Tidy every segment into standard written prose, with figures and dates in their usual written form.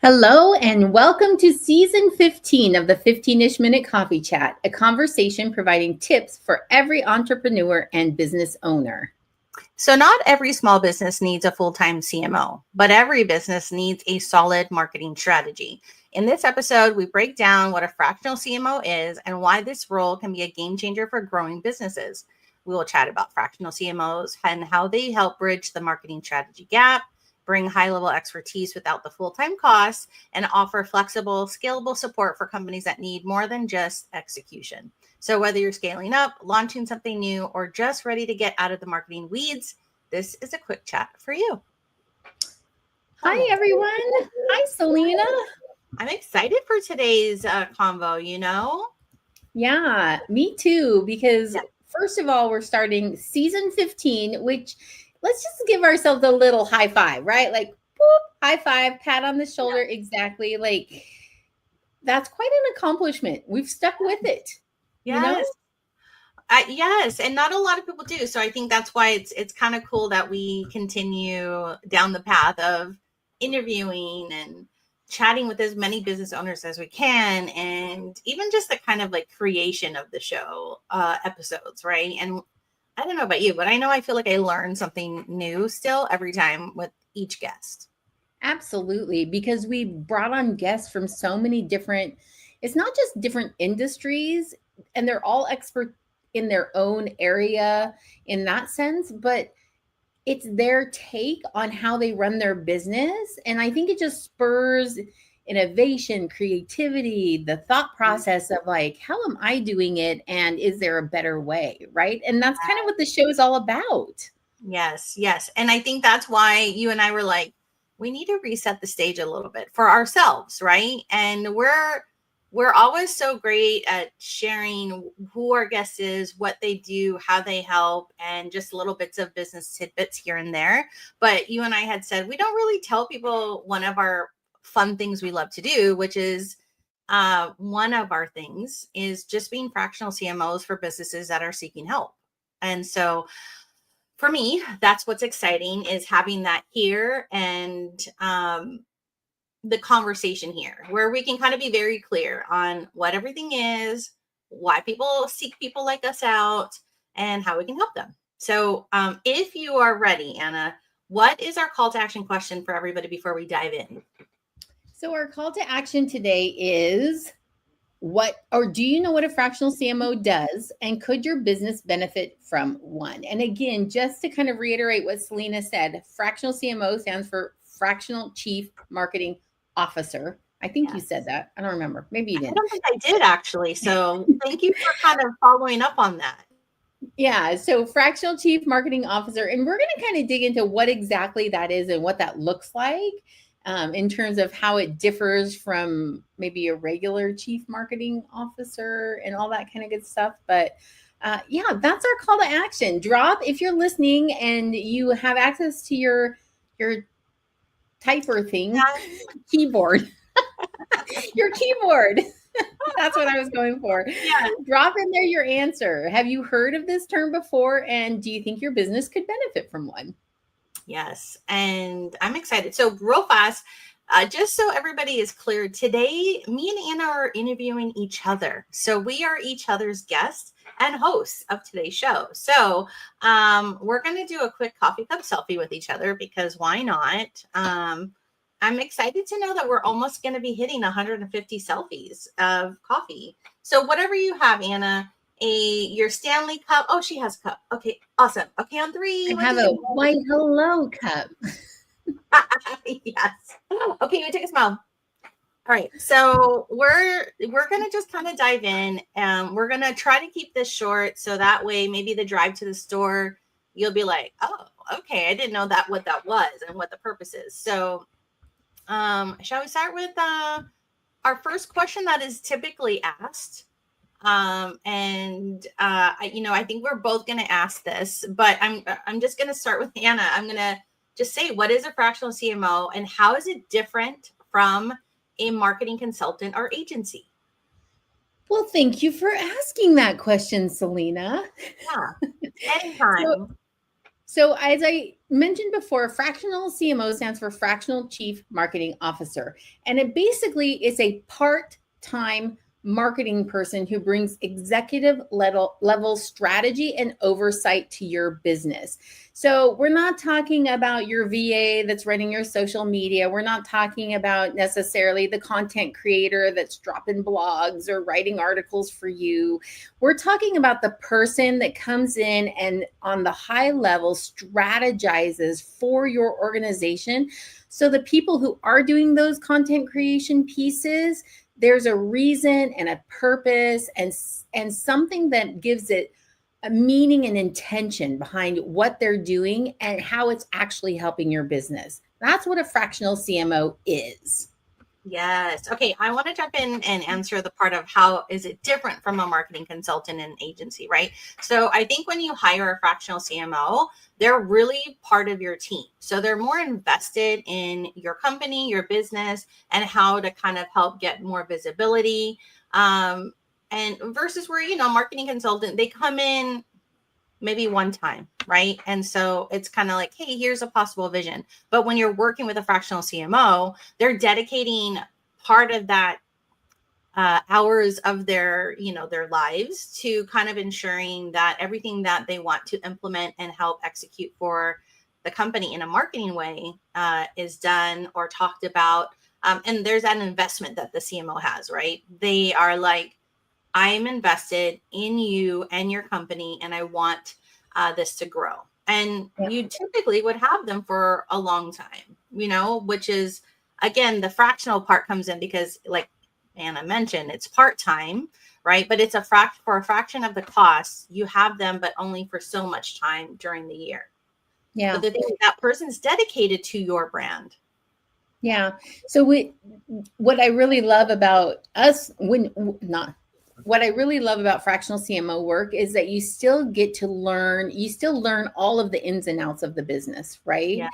Hello and welcome to season 15 of the 15-ish minute coffee chat, a conversation providing tips for every entrepreneur and business owner. So not every small business needs a full-time CMO, but every business needs a solid marketing strategy. In this episode, we break down what a fractional CMO is and why this role can be a game changer for growing businesses. We will chat about fractional CMOs and how they help bridge the marketing strategy gap, bring high-level expertise without the full-time costs, and offer flexible, scalable support for companies that need more than just execution. So whether you're scaling up, launching something new, or just ready to get out of the marketing weeds, this is a quick chat for you. Hi, everyone. Hi, Selena. I'm excited for today's convo, Yeah, me too, because first of all, we're starting season 15, which let's just give ourselves a little high five, right? Like, boop, high five, pat on the shoulder. Yeah. Exactly. Like, that's quite an accomplishment. We've stuck with it. Yes. Yes, and not a lot of people do. So I think that's why it's kind of cool that we continue down the path of interviewing and chatting with as many business owners as we can, and even just the kind of like creation of the show episodes, right? And I don't know about you, but I know I feel like I learn something new still every time with each guest. Absolutely, because we brought on guests from so many different, it's not just different industries, and they're all expert in their own area in that sense, but it's their take on how they run their business. And I think it just spurs innovation, creativity, the thought process of like, how am I doing it? And is there a better way? Right. And that's kind of what the show is all about. Yes. And I think that's why you and I were like, we need to reset the stage a little bit for ourselves, right? And we're always so great at sharing who our guest is, what they do, how they help, and just little bits of business tidbits here and there. But you and I had said we don't really tell people one of our fun things we love to do, which is one of our things is just being fractional CMOs for businesses that are seeking help. And so for me, that's what's exciting, is having that here and the conversation here where we can kind of be very clear on what everything is, why people seek people like us out, and how we can help them. So if you are ready, Anna, what is our call to action question for everybody before we dive in? So our call to action today is, do you know what a fractional CMO does? And could your business benefit from one? And again, just to kind of reiterate what Selena said, fractional CMO stands for Fractional Chief Marketing Officer. I think you said that. I don't remember. Maybe you didn't. I don't think I did, actually. So thank you for kind of following up on that. Yeah. So Fractional Chief Marketing Officer. And we're going to kind of dig into what exactly that is and what that looks like. In terms of how it differs from maybe a regular chief marketing officer and all that kind of good stuff. But yeah, that's our call to action. Drop, if you're listening and you have access to your typer thing, keyboard, your keyboard. That's what I was going for. Yeah. Drop in there your answer. Have you heard of this term before? And do you think your business could benefit from one? Yes. And I'm excited. So real fast, just so everybody is clear, today, me and Anna are interviewing each other. So we are each other's guests and hosts of today's show. So we're going to do a quick coffee cup selfie with each other because why not? I'm excited to know that we're almost going to be hitting 150 selfies of coffee. So whatever you have, Anna, your Stanley cup. Oh, she has a cup. Okay, awesome. Okay, on three. I have a white hello cup. Yes. Okay, you take a smile. All right, so we're gonna just kind of dive in, and we're gonna try to keep this short, so that way maybe the drive to the store, you'll be like, oh, okay, I didn't know what that was and what the purpose is. So, shall we start with our first question that is typically asked? I think we're both going to ask this, but I'm just going to start with Anna. I'm going to just say, what is a fractional CMO and how is it different from a marketing consultant or agency? Well, thank you for asking that question, Selena. Yeah, anytime. So as I mentioned before, fractional CMO stands for Fractional Chief Marketing Officer. And it basically is a part-time marketing person who brings executive level strategy and oversight to your business. So we're not talking about your VA that's running your social media. We're not talking about necessarily the content creator that's dropping blogs or writing articles for you. We're talking about the person that comes in and on the high level strategizes for your organization. So the people who are doing those content creation pieces, there's a reason and a purpose and something that gives it a meaning and intention behind what they're doing and how it's actually helping your business. That's what a fractional CMO is. Yes. Okay. I want to jump in and answer the part of how is it different from a marketing consultant and agency, right? So I think when you hire a fractional CMO, they're really part of your team. So they're more invested in your company, your business, and how to kind of help get more visibility. And versus where, marketing consultant, they come in maybe one time, right? And so it's kind of like, hey, here's a possible vision. But when you're working with a fractional CMO, they're dedicating part of that hours of their lives to kind of ensuring that everything that they want to implement and help execute for the company in a marketing way is done or talked about. And there's that investment that the CMO has, right? They are like, I'm invested in you and your company, and I want this to grow. And you typically would have them for a long time, which is, again, the fractional part comes in because, like Anna mentioned, it's part-time, right? But it's for a fraction of the cost. You have them, but only for so much time during the year. Yeah. But the thing is, that person's dedicated to your brand. Yeah. So what I really love about us what I really love about fractional CMO work is that you still get to learn, you still learn all of the ins and outs of the business, right? Yeah.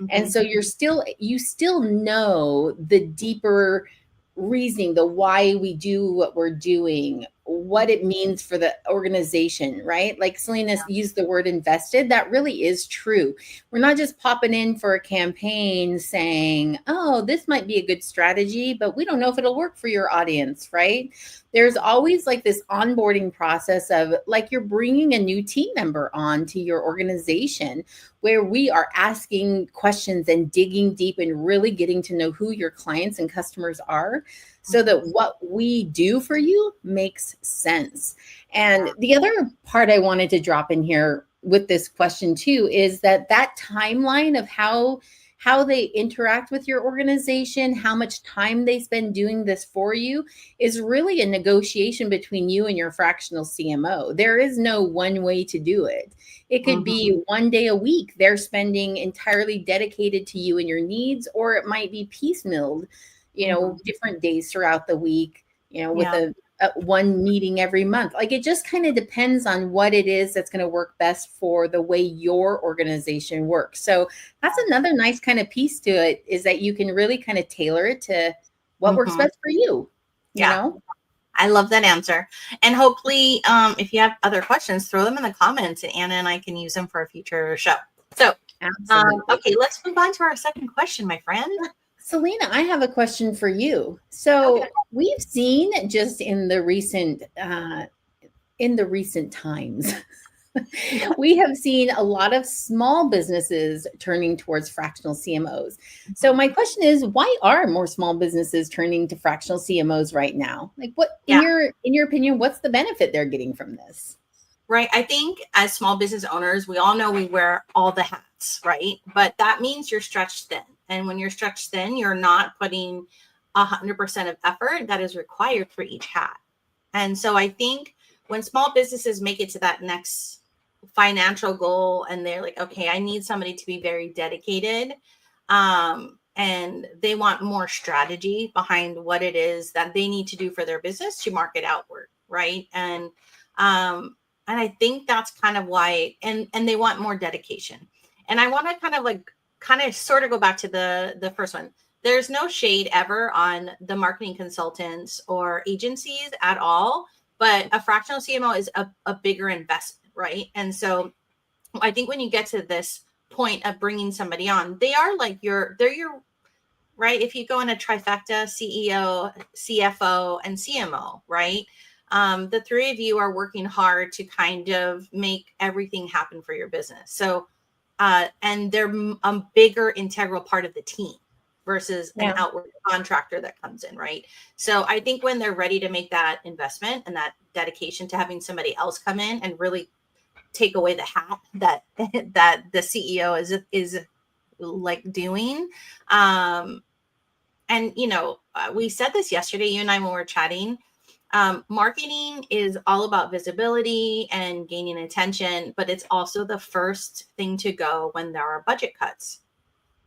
Mm-hmm. And so you still know the deeper reasoning, the why we do what we're doing, what it means for the organization, right? Like Selena used the word invested. That really is true. We're not just popping in for a campaign saying, oh, this might be a good strategy, but we don't know if it'll work for your audience, right? There's always like this onboarding process of like you're bringing a new team member on to your organization where we are asking questions and digging deep and really getting to know who your clients and customers are so that what we do for you makes sense. And the other part I wanted to drop in here with this question too is that timeline of how they interact with your organization, how much time they spend doing this for you is really a negotiation between you and your fractional CMO. There is no one way to do it. It could be one day a week they're spending entirely dedicated to you and your needs, or it might be piecemealed, different days throughout the week, with a one meeting every month. Like it just kind of depends on what it is that's going to work best for the way your organization works. So that's another nice kind of piece to it, is that you can really kind of tailor it to what works best for you. You know? I love that answer. And hopefully, if you have other questions, throw them in the comments and Anna and I can use them for a future show. So, okay, let's move on to our second question, my friend. Selena, I have a question for you. So we've seen just in the recent times, we have seen a lot of small businesses turning towards fractional CMOs. So my question is, why are more small businesses turning to fractional CMOs right now? Like what, in your opinion, what's the benefit they're getting from this? Right. I think as small business owners, we all know we wear all the hats, right? But that means you're stretched thin. And when you're stretched thin, you're not putting 100% of effort that is required for each hat. And so I think when small businesses make it to that next financial goal and they're like, okay, I need somebody to be very dedicated, and they want more strategy behind what it is that they need to do for their business to market outward, right? And I think that's kind of why, and they want more dedication. And I want to kind of sort of go back to the first one. There's no shade ever on the marketing consultants or agencies at all, but a fractional CMO is a bigger investment, right? And so I think when you get to this point of bringing somebody on, they are like they're your, right? If you go in a trifecta, CEO, CFO, and CMO, right? The three of you are working hard to kind of make everything happen for your business. So, and they're a bigger integral part of the team versus an outward contractor that comes in, right? So I think when they're ready to make that investment and that dedication to having somebody else come in and really take away the hat that that the CEO is like doing, and we said this yesterday, you and I, when we were chatting. Marketing is all about visibility and gaining attention, but it's also the first thing to go when there are budget cuts.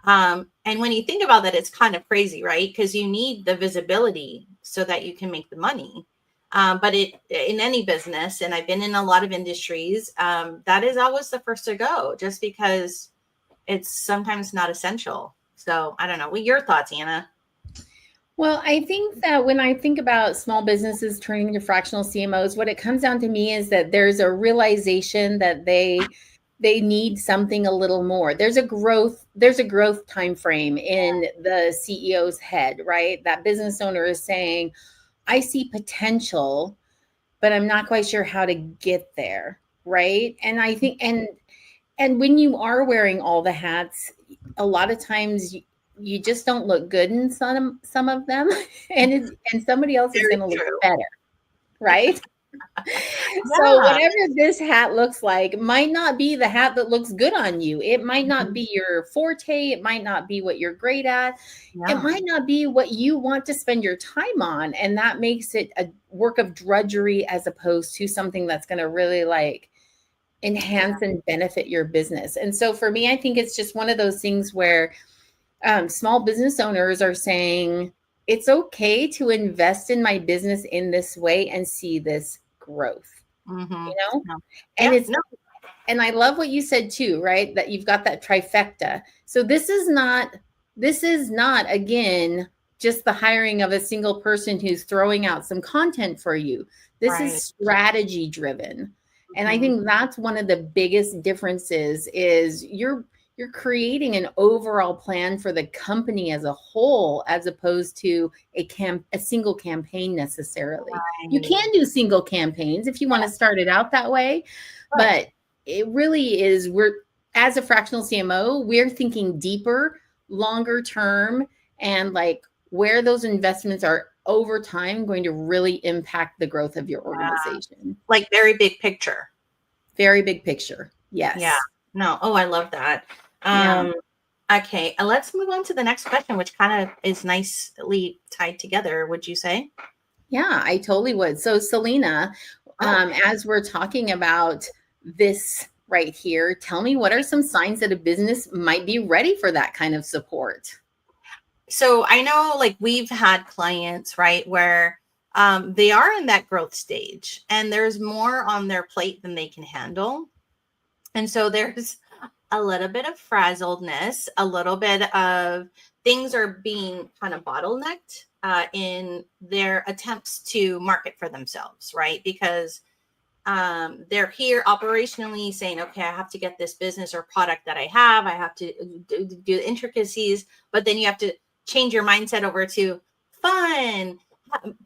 And when you think about that, it's kind of crazy, right? Because you need the visibility so that you can make the money. But in any business, and I've been in a lot of industries, that is always the first to go, just because it's sometimes not essential. So I don't know. What are your thoughts, Anna? Well, I think that when I think about small businesses turning to fractional CMOs, what it comes down to me is that there's a realization that they need something a little more. There's a growth time frame in the CEO's head, right? That business owner is saying, I see potential, but I'm not quite sure how to get there, right? And I think and when you are wearing all the hats, a lot of times you just don't look good in some of them, and somebody else is going to look better, right? So whatever this hat looks like might not be the hat that looks good on you. It might not be your forte. It might not be what you're great at. It might not be what you want to spend your time on, and that makes it a work of drudgery as opposed to something that's going to really like enhance and benefit your business. And so for me, I think it's just one of those things where small business owners are saying, it's okay to invest in my business in this way and see this growth, and and I love what you said too, right? That you've got that trifecta. So this is not again, just the hiring of a single person who's throwing out some content for you. This is strategy driven. And I think that's one of the biggest differences is you're creating an overall plan for the company as a whole, as opposed to a single campaign necessarily. You can do single campaigns if you want to start it out that way, but it really is, as a fractional CMO, we're thinking deeper, longer term, and like where those investments are over time going to really impact the growth of your organization. Like very big picture. Very big picture. Yes. Yeah. No. Oh, I love that. Okay. Let's move on to the next question, which kind of is nicely tied together. Would you say? Yeah, I totally would. So Selena, as we're talking about this right here, tell me, what are some signs that a business might be ready for that kind of support? So I know like we've had clients, right, where they are in that growth stage and there's more on their plate than they can handle. And so there's a little bit of frazzledness, a little bit of things are being kind of bottlenecked in their attempts to market for themselves, right? Because they're here operationally saying, okay, I have to get this business or product that I have. I have to do the intricacies, but then you have to change your mindset over to fun,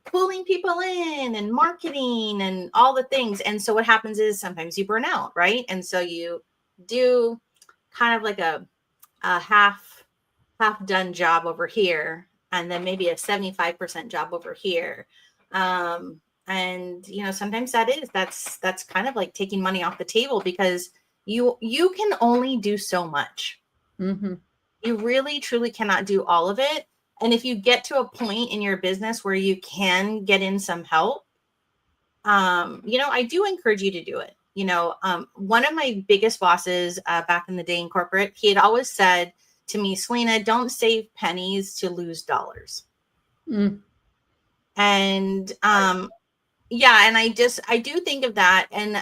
pulling people in and marketing and all the things. And so what happens is sometimes you burn out, right? And so you do kind of like a half done job over here, and then maybe a 75% job over here. And sometimes that's kind of like taking money off the table, because you can only do so much. Mm-hmm. You really truly cannot do all of it. And if you get to a point in your business where you can get in some help, I do encourage you to do it. One of my biggest bosses back in the day in corporate, he had always said to me, Selena, don't save pennies to lose dollars. And yeah, and I do think of that, and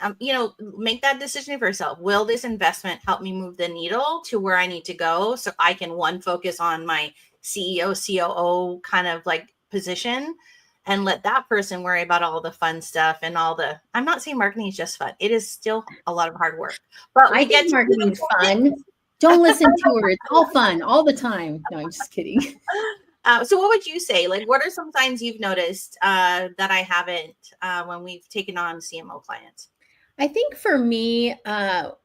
make that decision for yourself. Will this investment help me move the needle to where I need to go, so I can focus on my CEO, COO kind of like position, and let that person worry about all the fun stuff and all the, I'm not saying marketing is just fun. It is still a lot of hard work, but I we get think to do the marketing's cool fun. things. Don't listen to her. It's all fun all the time. No, I'm just kidding. So what would you say? Like, what are some signs you've noticed that I haven't when we've taken on CMO clients? I think for me,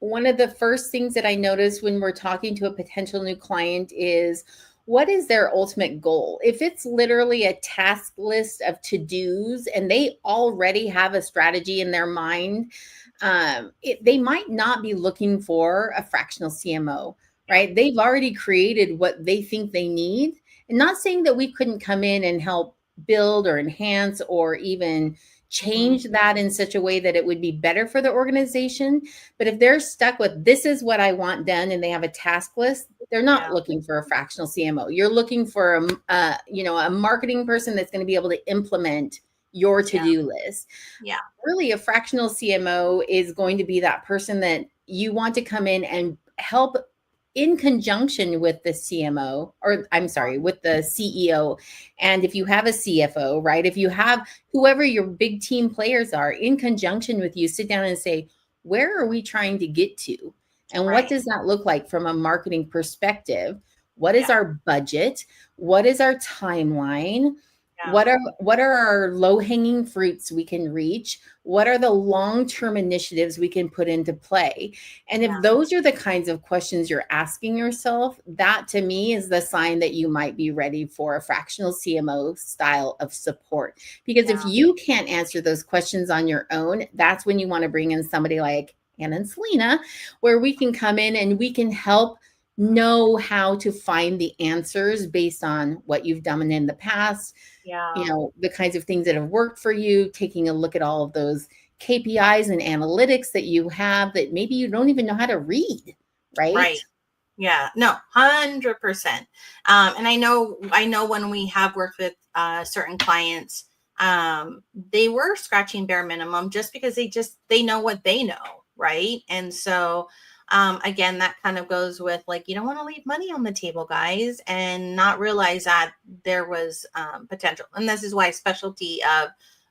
one of the first things that I notice when we're talking to a potential new client is what is their ultimate goal? If it's literally a task list of to-dos and they already have a strategy in their mind, they might not be looking for a fractional CMO, right? They've already created what they think they need. And not saying that we couldn't come in and help build or enhance or even Mm-hmm. change that in such a way that it would be better for the organization. But if they're stuck with this is what I want done and they have a task list, they're not Yeah, looking for a fractional CMO. You're looking for a marketing person that's going to be able to implement your yeah, to-do list. yeah, Really, a fractional CMO is going to be that person that you want to come in and help in conjunction with the CMO, or I'm sorry, with the CEO. And if you have a CFO, right? If you have whoever your big team players are in conjunction with you, sit down and say, where are we trying to get to? And what right. does that look like from a marketing perspective? What is Yeah, our budget? What is our timeline? yeah, What are our low-hanging fruits we can reach? What are the long-term initiatives we can put into play? And if yeah, those are the kinds of questions you're asking yourself, that to me is the sign that you might be ready for a fractional CMO style of support. Because if yeah, you can't answer those questions on your own, that's when you want to bring in somebody like Anna and Selena, where we can come in and we can help know how to find the answers based on what you've done in the past, yeah. the kinds of things that have worked for you, taking a look at all of those KPIs and analytics that you have that maybe you don't even know how to read, right? Right. Yeah. No, 100%. And I know when we have worked with certain clients, they were scratching bare minimum just because they know what they know, right? And so again, that kind of goes with like, you don't want to leave money on the table, guys, and not realize that there was potential. And this is why specialty of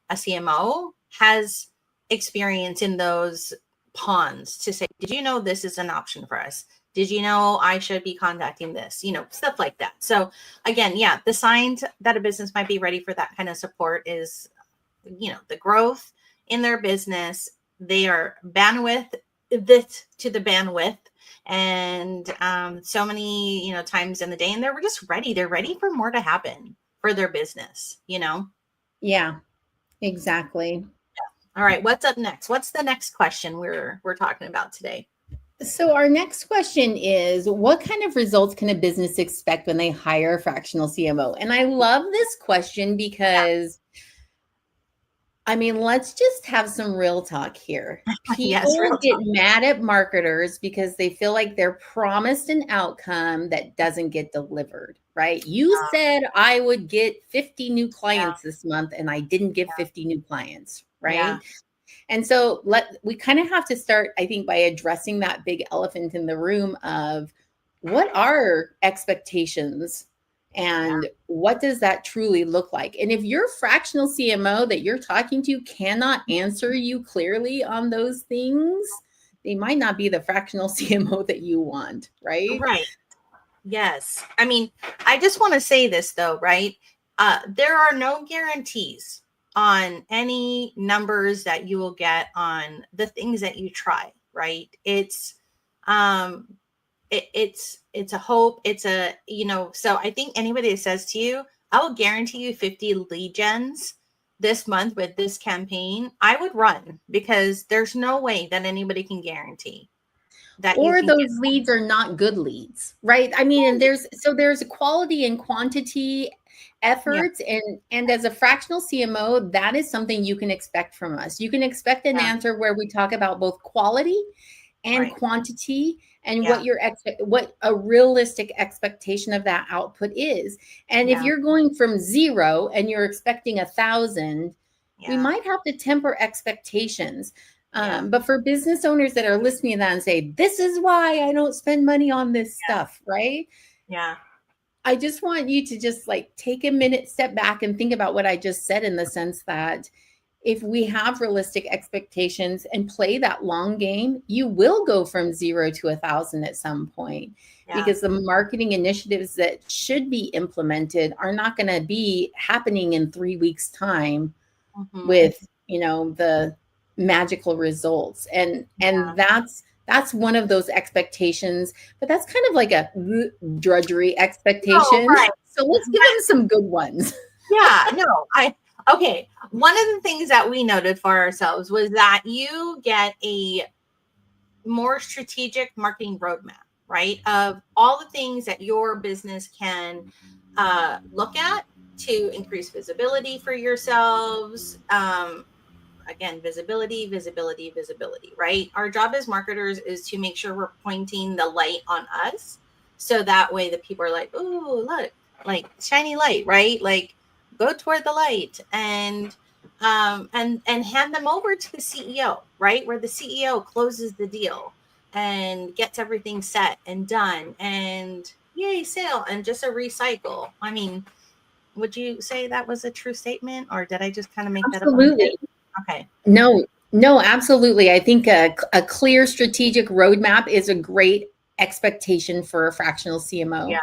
a CMO has experience in those ponds to say, did you know this is an option for us? Did you know I should be contacting this? Stuff like that. So again, yeah, the signs that a business might be ready for that kind of support is, the growth in their business. They are bandwidth this to the bandwidth, and so many times in the day, and they're just ready. They're ready for more to happen for their business. Yeah, exactly. All right, what's up next? What's the next question we're talking about today? So our next question is, what kind of results can a business expect when they hire a fractional CMO? And I love this question Yeah. because I mean, let's just have some real talk here. Yes, People real get talk. mad at marketers because they feel like they're promised an outcome that doesn't get delivered, right? You said I would get 50 new Yeah, clients this month and I didn't get 50 new clients, yeah, right? And so we kind of have to start, I think, by addressing that big elephant in the room of what are expectations yeah, and what does that truly look like? And if your fractional CMO that you're talking to cannot answer you clearly on those things, they might not be the fractional CMO that you want, yeah. right? Right. Yes. I mean, I just want to say this though, right? There are no guarantees on any numbers that you will get on the things that you try, right? Um it's a hope. So I think anybody that says to you, I will guarantee you 50 lead gens this month with this campaign, I would run, because there's no way that anybody can guarantee that you Or can get those leads are not good leads, right? I mean, and there's a quality and quantity yeah, efforts, and as a fractional CMO, that is something you can expect from us. You can expect an yeah, answer where we talk about both quality and right. quantity and Yeah, what a realistic expectation of that output is. And if yeah, you're going from 0 and you're expecting 1,000, we yeah, might have to temper expectations. yeah, But for business owners that are listening to that and say, this is why I don't spend money on this yeah, stuff, right? yeah. I just want you to just like take a minute, step back and think about what I just said, in the sense that if we have realistic expectations and play that long game, you will go from 0 to 1,000 at some point, Yeah. because the marketing initiatives that should be implemented are not going to be happening in 3 weeks time with, the magical results. And that's one of those expectations, but that's kind of like a drudgery Oh, expectation. right. So let's give them some good ones. Yeah, no, okay. One of the things that we noted for ourselves was that you get a more strategic marketing roadmap, right? Of all the things that your business can look at to increase visibility for yourselves. Again, visibility, right? Our job as marketers is to make sure we're pointing the light on us. So that way the people are like, oh, look, like shiny light, right? Like go toward the light and hand them over to the CEO, right? Where the CEO closes the deal and gets everything set and done and yay, sale and just a recycle. I mean, would you say that was a true statement or did I just kind of make that up? Absolutely. Okay. No, absolutely. I think a clear strategic roadmap is a great expectation for a fractional CMO. Yeah.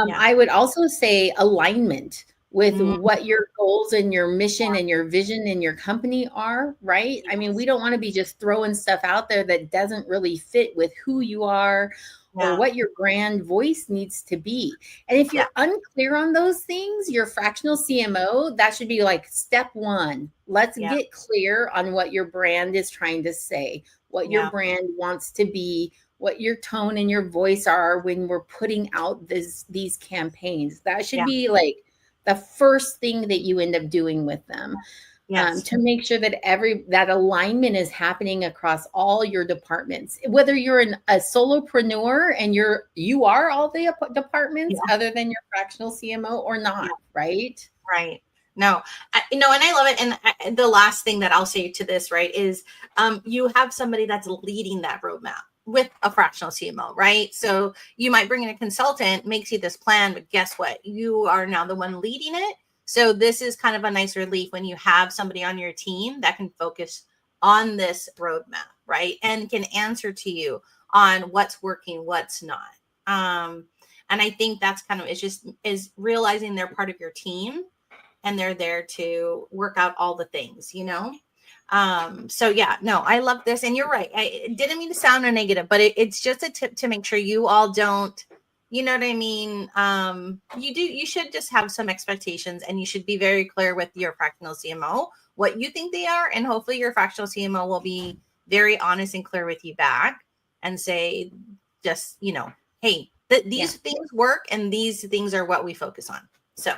Yeah. I would also say alignment with Mm, what your goals and your mission and your vision and your company are, right? I mean, we don't want to be just throwing stuff out there that doesn't really fit with who you are or yeah. what your brand voice needs to be. And if you're unclear on those things, your fractional CMO, that should be like step one. Let's Yeah. get clear on what your brand is trying to say, what your Yeah. brand wants to be, what your tone and your voice are when we're putting out these campaigns. That should Yeah. be like the first thing that you end up doing with them. Yes. To make sure that that alignment is happening across all your departments, whether you're a solopreneur and you are all the departments Yeah. other than your fractional CMO or not, right? Right. No, and I love it. And the last thing that I'll say to this, right, is you have somebody that's leading that roadmap with a fractional CMO, right? So you might bring in a consultant, makes you this plan, but guess what? You are now the one leading it. So this is kind of a nice relief when you have somebody on your team that can focus on this roadmap, right? And can answer to you on what's working, what's not. And I think that's kind of, is realizing they're part of your team and they're there to work out all the things, So yeah, no, I love this. And you're right. I didn't mean to sound negative, but it's just a tip to make sure you all don't, you know what I mean? You should just have some expectations and you should be very clear with your fractional CMO, what you think they are. And hopefully your fractional CMO will be very honest and clear with you back and say, just, hey, these things work and these things are what we focus on. So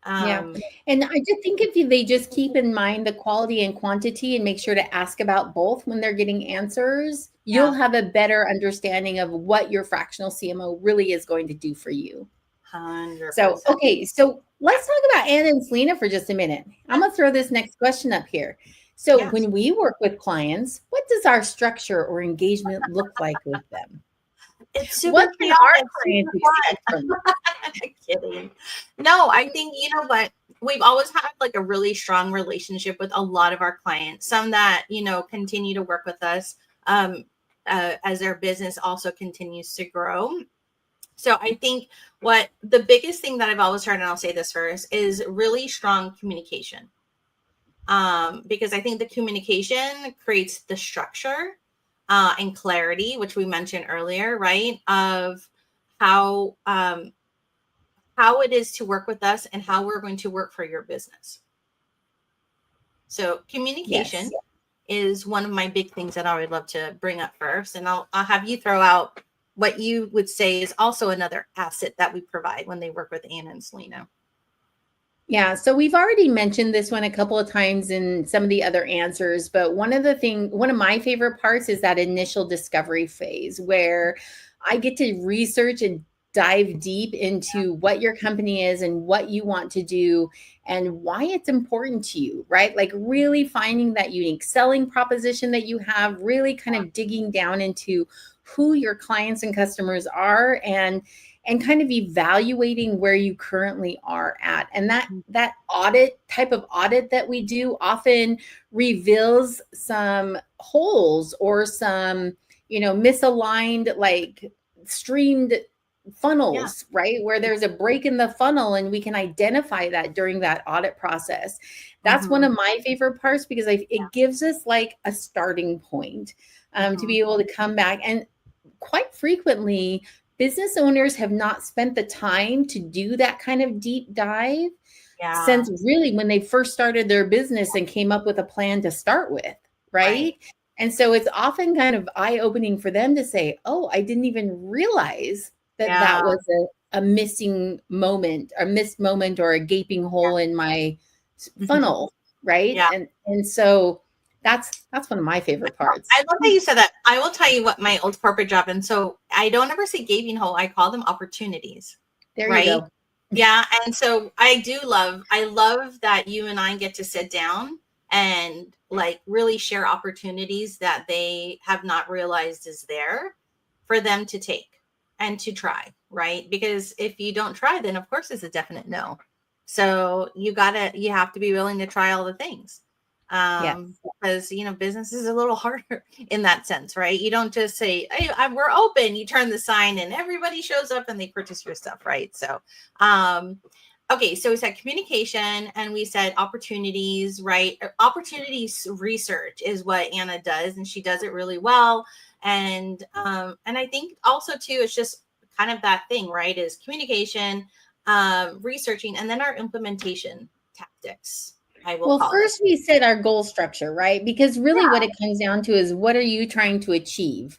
yeah. And I just think if they just keep in mind the quality and quantity and make sure to ask about both when they're getting answers, you'll have a better understanding of what your fractional CMO really is going to do for you. 100%. So, okay. So let's talk about Anna and Selena for just a minute. I'm going to throw this next question up here. So when we work with clients, what does our structure or engagement look like with them? It's super what can our clients expect from them? Kidding. No, I think, but we've always had like a really strong relationship with a lot of our clients, some that, continue to work with us as their business also continues to grow. So I think what the biggest thing that I've always heard, and I'll say this first, is really strong communication. Because I think the communication creates the structure and clarity, which we mentioned earlier, right? Of how it is to work with us and how we're going to work for your business. So communication is one of my big things that I would love to bring up first. And I'll have you throw out what you would say is also another asset that we provide when they work with Anna and Selena. Yeah, so we've already mentioned this one a couple of times in some of the other answers, but one of my favorite parts is that initial discovery phase where I get to research and dive deep into what your company is and what you want to do and why it's important to you, right? Like really finding that unique selling proposition that you have, really kind of digging down into who your clients and customers are and kind of evaluating where you currently are at. And that audit type of audit that we do often reveals some holes or some, misaligned, like streamed funnels, right? Where there's a break in the funnel, and we can identify that during that audit process. That's one of my favorite parts, because it gives us like a starting point to be able to come back. And quite frequently, business owners have not spent the time to do that kind of deep dive since really when they first started their business and came up with a plan to start with, right? And so it's often kind of eye-opening for them to say, oh, I didn't even realize that was a missing moment, a missed moment, or a gaping hole in my funnel, right? And so that's one of my favorite parts. I love that you said that. I will tell you what my old corporate job, and so I don't ever say gaping hole, I call them opportunities. There you go. Yeah. And so I love that you and I get to sit down and like really share opportunities that they have not realized is there for them to take and to try, right? Because if you don't try, then of course it's a definite no. So you have to be willing to try all the things. Because business is a little harder in that sense, right? You don't just say, hey, we're open, you turn the sign and everybody shows up and they purchase your stuff, right? So okay, so we said communication and we said opportunities, right? Opportunities research is what Anna does, and she does it really well. And I think also too, it's just kind of that thing, right? Is communication, researching, and then our implementation tactics. Well, first we set our goal structure, right? Because really what it comes down to is, what are you trying to achieve?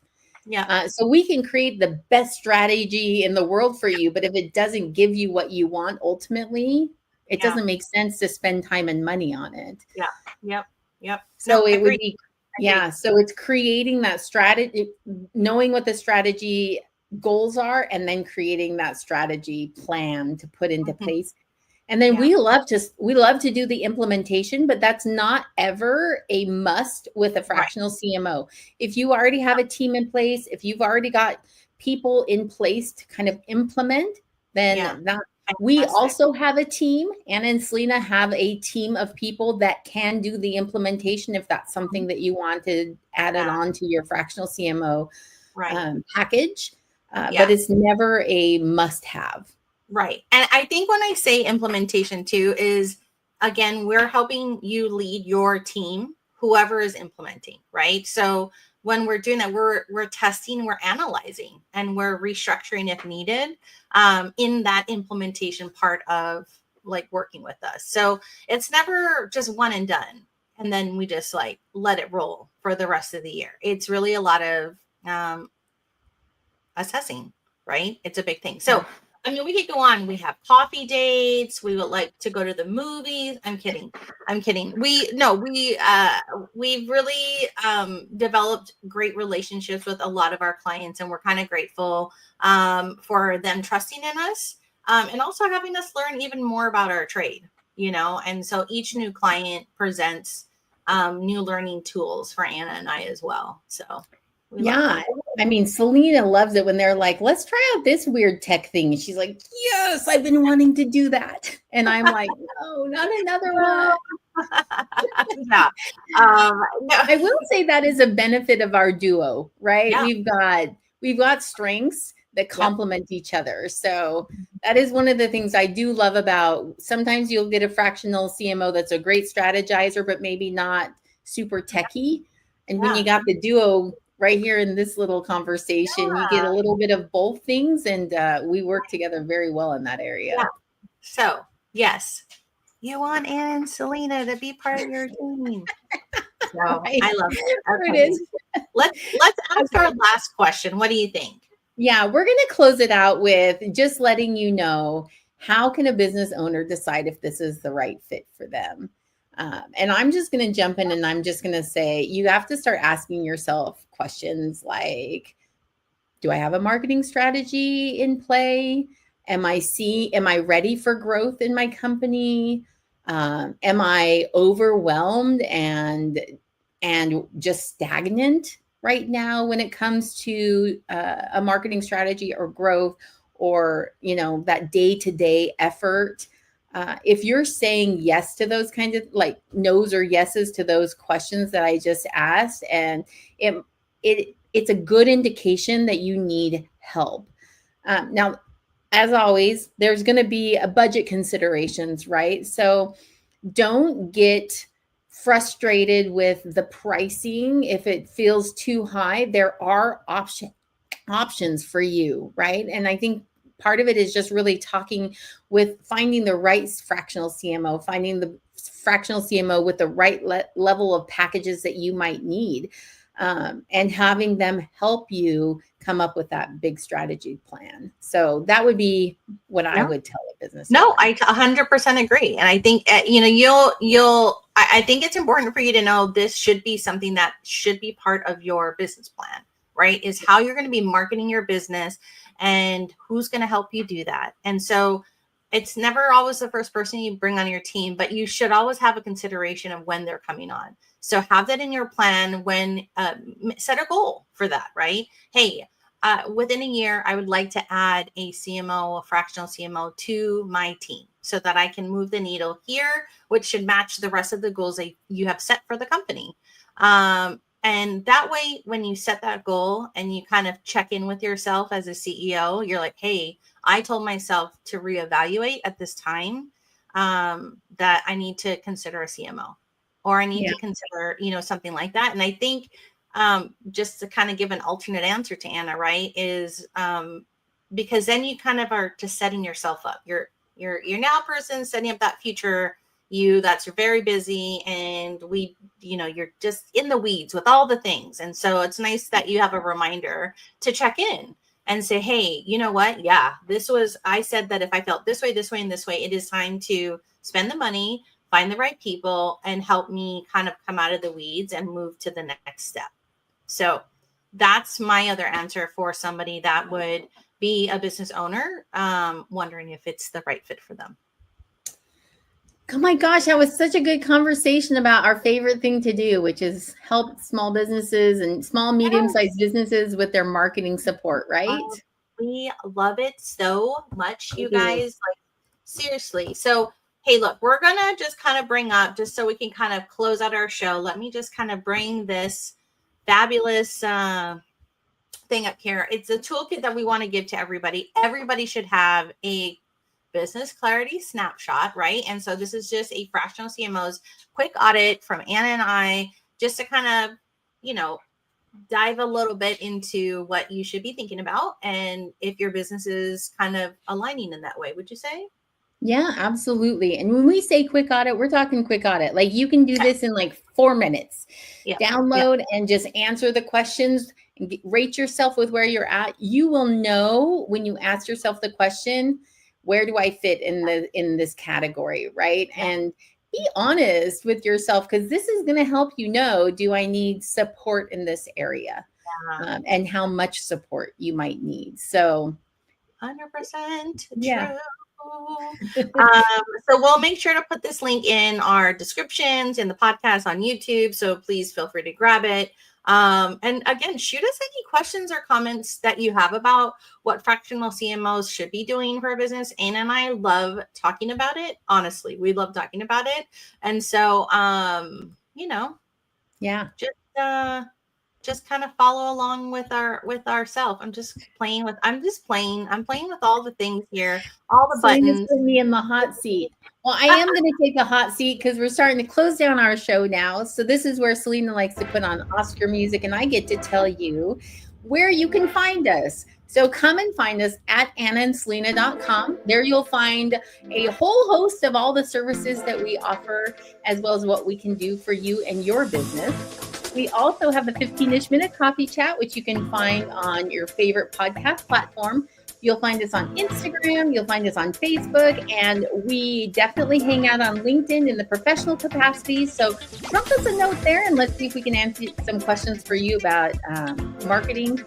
So we can create the best strategy in the world for you, but if it doesn't give you what you want, ultimately, it doesn't make sense to spend time and money on it. So it would be, so it's creating that strategy, knowing what the strategy goals are, and then creating that strategy plan to put into place. And then we love to do the implementation, but that's not ever a must with a fractional CMO. If you already have a team in place, if you've already got people in place to kind of implement, then we also have a team. Anna and Selena have a team of people that can do the implementation if that's something that you want to add it on to your fractional CMO package. But it's never a must-have. Right. And I think when I say implementation too is, again, we're helping you lead your team, whoever is implementing, right? So when we're doing that, we're testing, we're analyzing, and we're restructuring if needed in that implementation part of like working with us. So it's never just one and done, and then we just like let it roll for the rest of the year. It's really a lot of assessing, right? It's a big thing. So I mean, we could go on. We have coffee dates. We would like to go to the movies. I'm kidding. We've really developed great relationships with a lot of our clients, and we're kind of grateful for them trusting in us and also having us learn even more about our trade, And so each new client presents new learning tools for Anna and I as well. So I mean, Selena loves it when they're like, let's try out this weird tech thing. And she's like, yes, I've been wanting to do that. And I'm like, no, not another one. I will say that is a benefit of our duo, right? We've got strengths that complement each other. So that is one of the things I do love about, sometimes you'll get a fractional CMO that's a great strategizer, but maybe not super techie. And when you got the duo right here in this little conversation, you get a little bit of both things, and we work together very well in that area. So yes, you want Anna and Selena to be part of your team. So I love it. Okay. It is. Let's ask our last question. What do you think? Yeah, we're going to close it out with just letting you know, how can a business owner decide if this is the right fit for them? And I'm just going to jump in, and I'm just going to say, you have to start asking yourself questions like, do I have a marketing strategy in play? Am I ready for growth in my company? Am I overwhelmed and just stagnant right now when it comes to a marketing strategy or growth? or, that day-to-day effort. If you're saying yes to those kinds of like no's or yeses to those questions that I just asked, and it's a good indication that you need help. Now, as always, there's going to be a budget considerations, right? So don't get frustrated with the pricing if it feels too high. There are options for you, right? And I think part of it is just really finding the right fractional CMO, finding the fractional CMO with the right level of packages that you might need, and having them help you come up with that big strategy plan. So that would be what I would tell a business owner. No, I 100% agree. And I think, I think it's important for you to know this should be something that should be part of your business plan, right? Is how you're going to be marketing your business and who's going to help you do that. And so it's never always the first person you bring on your team, but you should always have a consideration of when they're coming on. So have that in your plan when set a goal for that, right? Hey, within a year, I would like to add a CMO, a fractional CMO to my team so that I can move the needle here, which should match the rest of the goals that you have set for the company. And that way, when you set that goal and you kind of check in with yourself as a CEO, you're like, hey, I told myself to reevaluate at this time that I need to consider a CMO, or I need to consider, something like that. And I think just to kind of give an alternate answer to Anna, right, is because then you kind of are just setting yourself up. You're now person setting up that future you that's very busy, and you're just in the weeds with all the things. And so it's nice that you have a reminder to check in and say, hey, you know what? Yeah, I said that if I felt this way, and this way, it is time to spend the money, find the right people, and help me kind of come out of the weeds and move to the next step. So that's my other answer for somebody that would be a business owner, wondering if it's the right fit for them. Oh my gosh, that was such a good conversation about our favorite thing to do, which is help small businesses and small, medium-sized businesses with their marketing support, right? We love it so much, you guys. Like, seriously. So, hey, look, we're going to just kind of bring up, just so we can kind of close out our show, let me just kind of bring this fabulous thing up here. It's a toolkit that we want to give to everybody. Everybody should have a business clarity snapshot, right? And so this is just a Fractional CMOs quick audit from Anna and I, just to kind of, dive a little bit into what you should be thinking about, and if your business is kind of aligning in that way. Would you say? Yeah, absolutely. And when we say quick audit, we're talking quick audit. Like, you can do this in like 4 minutes. Download and just answer the questions and rate yourself with where you're at. You will know when you ask yourself the question, where do I fit in this category, right? And be honest with yourself, because this is going to help you know, do I need support in this area? And how much support you might need. So 100% true. So we'll make sure to put this link in our descriptions in the podcast on YouTube. So please feel free to grab it. And again, shoot us any questions or comments that you have about what fractional CMOs should be doing for a business. Anna and I love talking about it. Honestly, we love talking about it. And so, just kind of follow along with ourselves. I'm playing with all the things here, all the buttons. Put me in the hot seat. Well, I am going to take a hot seat because we're starting to close down our show now. So this is where Selena likes to put on Oscar music, and I get to tell you where you can find us. So come and find us at AnnaandSelena.com. There you'll find a whole host of all the services that we offer, as well as what we can do for you and your business. We also have the 15-ish minute coffee chat, which you can find on your favorite podcast platform. You'll find us on Instagram, you'll find us on Facebook, and we definitely hang out on LinkedIn in the professional capacity. So drop us a note there and let's see if we can answer some questions for you about marketing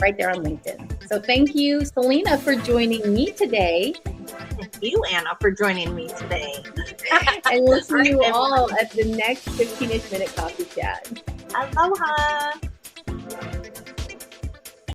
right there on LinkedIn. So thank you, Selena, for joining me today. Thank you, Anna, for joining me today. And we'll see you all at the next 15-ish minute coffee chat. Aloha.